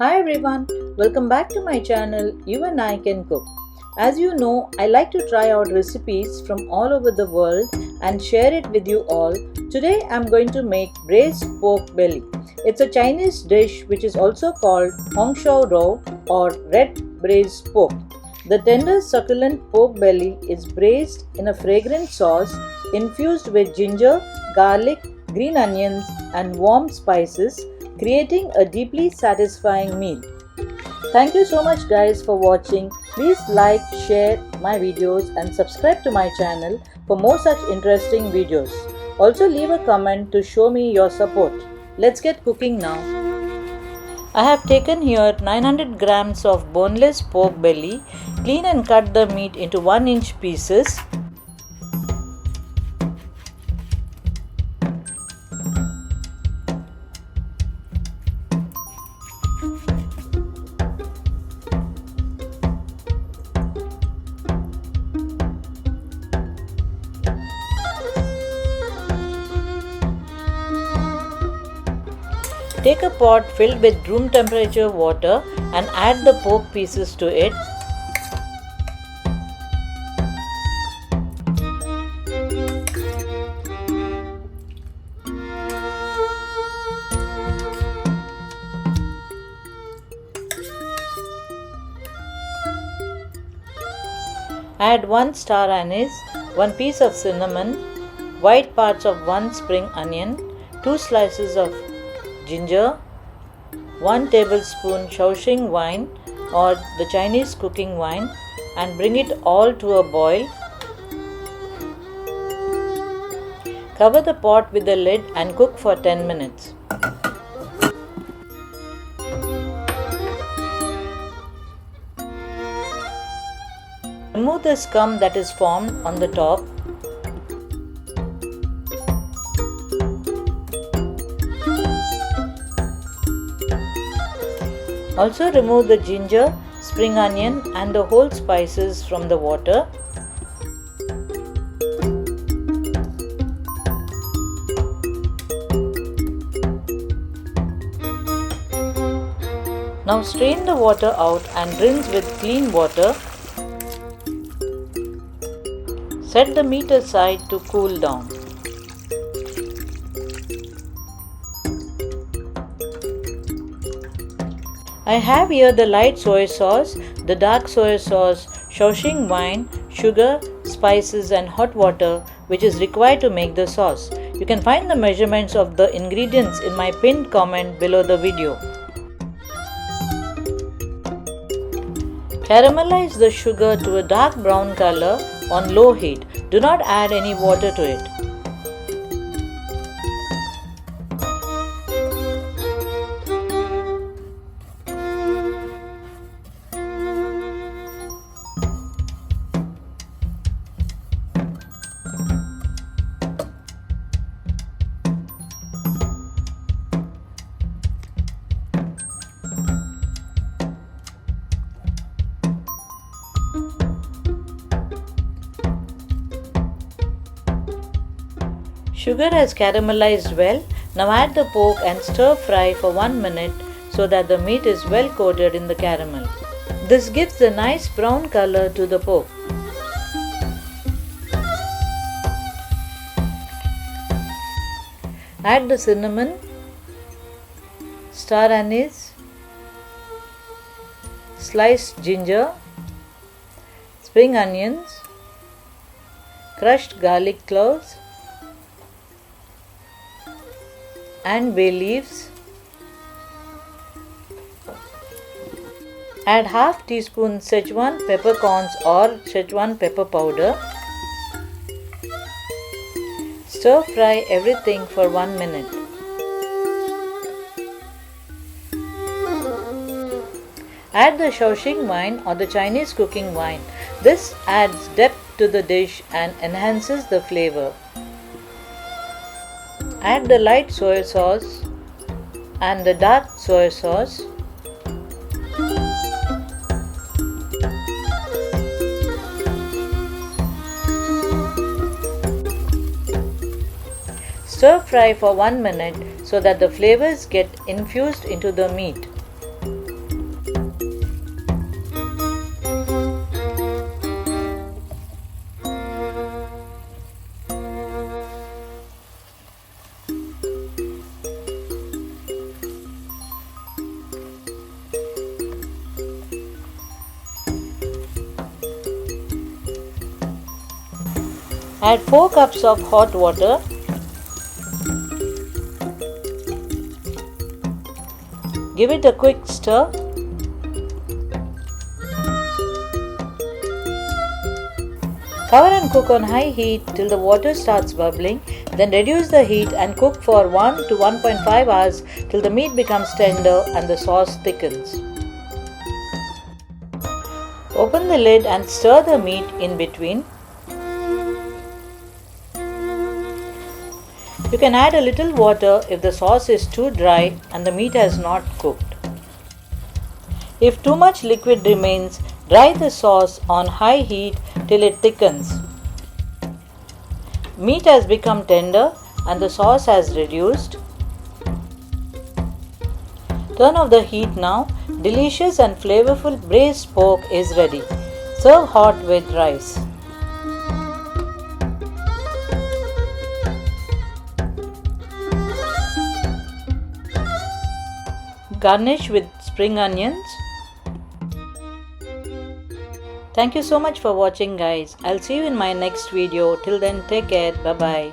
Hi everyone, welcome back to my channel You and I Can Cook. As you know, I like to try out recipes from all over the world and share it with you all. Today I'm going to make braised pork belly. It's a Chinese dish which is also called Hong Shao Rou or red braised pork. The tender succulent pork belly is braised in a fragrant sauce infused with ginger, garlic, green onions and warm spices, creating a deeply satisfying meal. Thank you so much guys for watching. Please like, share my videos and subscribe to my channel for more such interesting videos. Also leave a comment to show me your support. Let's get cooking now. I have taken here 900 grams of boneless pork belly. Clean and cut the meat into 1-inch pieces. Take a pot filled with room temperature water and add the pork pieces to it. Add 1 star anise, 1 piece of cinnamon, white parts of 1 spring onion, 2 slices of ginger, 1 tablespoon Shaoxing wine or the Chinese cooking wine, and bring it all to a boil. Cover the pot with the lid and cook for 10 minutes. Remove the scum that is formed on the top. Also remove the ginger, spring onion and the whole spices from the water. Now strain the water out and rinse with clean water. Set the meat aside to cool down. I have here the light soy sauce, the dark soy sauce, Shaoxing wine, sugar, spices and hot water which is required to make the sauce. You can find the measurements of the ingredients in my pinned comment below the video. Caramelize the sugar to a dark brown color on low heat. Do not add any water to it. Sugar has caramelized well. Now add the pork and stir fry for 1 minute so that the meat is well coated in the caramel. This gives a nice brown color to the pork. Add the cinnamon, star anise, sliced ginger, spring onions, crushed garlic cloves and bay leaves. Add half teaspoon Szechuan peppercorns or Szechuan pepper powder. Stir fry everything for 1 minute. Add the Shaoxing wine or the Chinese cooking wine. This adds depth to the dish and enhances the flavor. Add the light soy sauce and the dark soy sauce. Stir fry for 1 minute so that the flavors get infused into the meat. Add 4 cups of hot water. Give it a quick stir. Cover and cook on high heat till the water starts bubbling. Then reduce the heat and cook for 1 to 1.5 hours till the meat becomes tender and the sauce thickens. Open the lid and stir the meat in between. You can add a little water if the sauce is too dry and the meat has not cooked. If too much liquid remains, dry the sauce on high heat till it thickens. Meat has become tender and the sauce has reduced. Turn off the heat now. Delicious and flavorful braised pork is ready. Serve hot with rice. Garnish with spring onions. Thank you so much for watching, guys. I'll see you in my next video. Till then, take care. Bye bye.